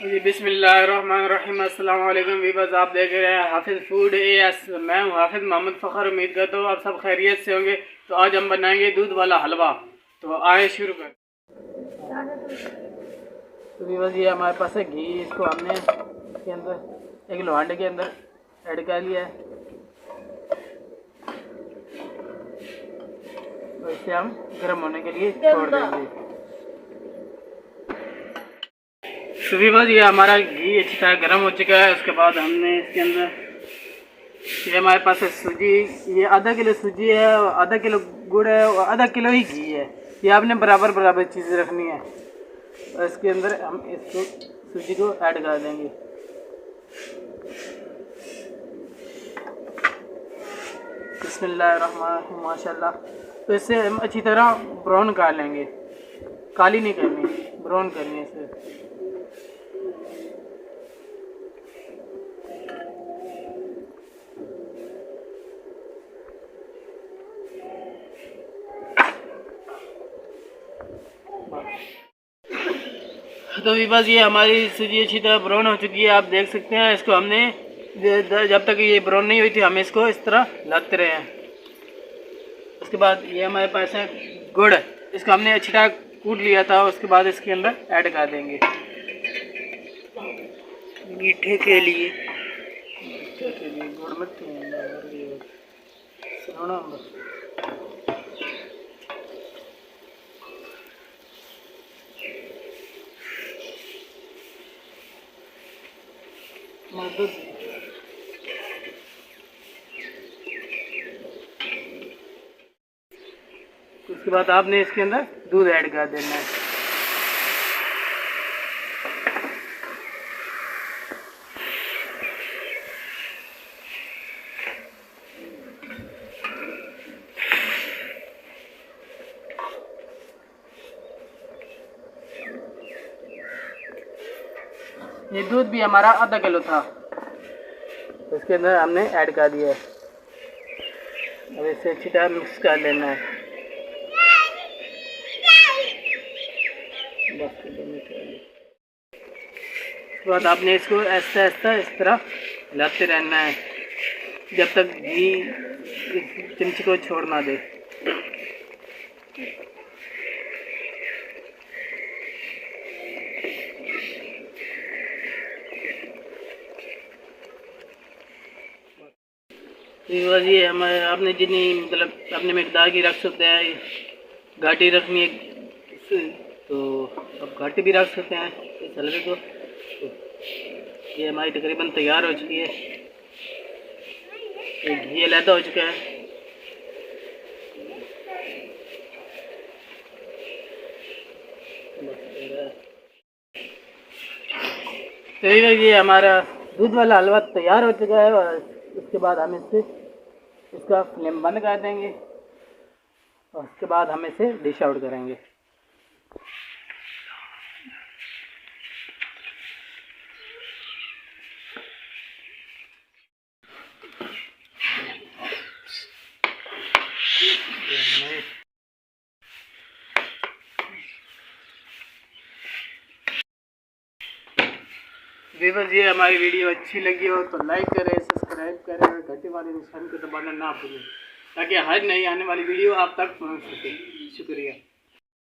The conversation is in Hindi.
जी बिस्मिल्लाहिर्रहमानिर्रहीम। अस्सलाम वालेकुम वीवर्स, आप देख रहे हैं हाफिज़ फूड एएस। मैं हूँ हाफिज़ मोहम्मद फ़खर। उम्मीद करता हूँ आप सब खैरियत से होंगे। तो आज हम बनाएंगे दूध वाला हलवा। तो आए शुरू कर। तो वीवर्स ये हमारे पास है घी। इसको हमने इसके अंदर एक लोहांडे के अंदर ऐड कर लिया है। तो इसे हम गर्म होने के लिए छोड़ देंगे। तो वीवर्स ये हमारा घी अच्छी तरह गर्म हो चुका है। उसके बाद हमने इसके अंदर ये हमारे पास है सूजी। ये आधा किलो सूजी है, आधा किलो गुड़ है और आधा किलो ही घी है। ये आपने बराबर बराबर चीज़ें रखनी है। और इसके अंदर हम इसको सूजी को ऐड कर देंगे। बिस्मिल्लाहिर्रहमानिर्रहीम। माशाल्लाह। तो इससे हम अच्छी तरह ब्राउन कर लेंगे। काली नहीं करनी, ब्राउन करनी है इसे। तो बस ये हमारी सूजी अच्छी तरह ब्राउन हो चुकी है, आप देख सकते हैं। इसको हमने जब तक ये ब्राउन नहीं हुई थी हम इसको इस तरह लाते रहे हैं। उसके बाद ये हमारे पास है गुड़। इसको हमने अच्छी तरह कूट लिया था। उसके बाद इसके अंदर ऐड कर देंगे मीठे के लिए। गुड़ में उसके बाद आपने इसके अंदर दूध ऐड कर देना है। ये दूध भी हमारा आधा किलो था, तो इसके अंदर हमने ऐड कर दिया है। अब इसे अच्छी तरह मिक्स कर लेना है। उसके बाद आपने इसको ऐसा ऐसा इस तरह हिलाते रहना है जब तक घी इस चमचे को छोड़ ना दे। ये हमारे आपने जितनी मतलब अपने मकदार की रख सकते हैं। घाटी रखनी है तो अब घाटी भी रख सकते हैं इस हलवे को। तो ये हमारी तकरीबन तैयार हो चुकी है। ये घी अलहदा हो चुका है। तो ये हमारा दूध वाला हलवा तैयार हो चुका है। और उसके बाद हम इसका फ्लेम बंद कर देंगे और उसके बाद हम इसे डिश आउट करेंगे। वीवर्स ये हमारी वीडियो अच्छी लगी हो तो लाइक करें, सब्सक्राइब करें और घंटे वाले निशान को दबाना ना भूलें ताकि हर नई आने वाली वीडियो आप तक पहुंच सके। शुक्रिया।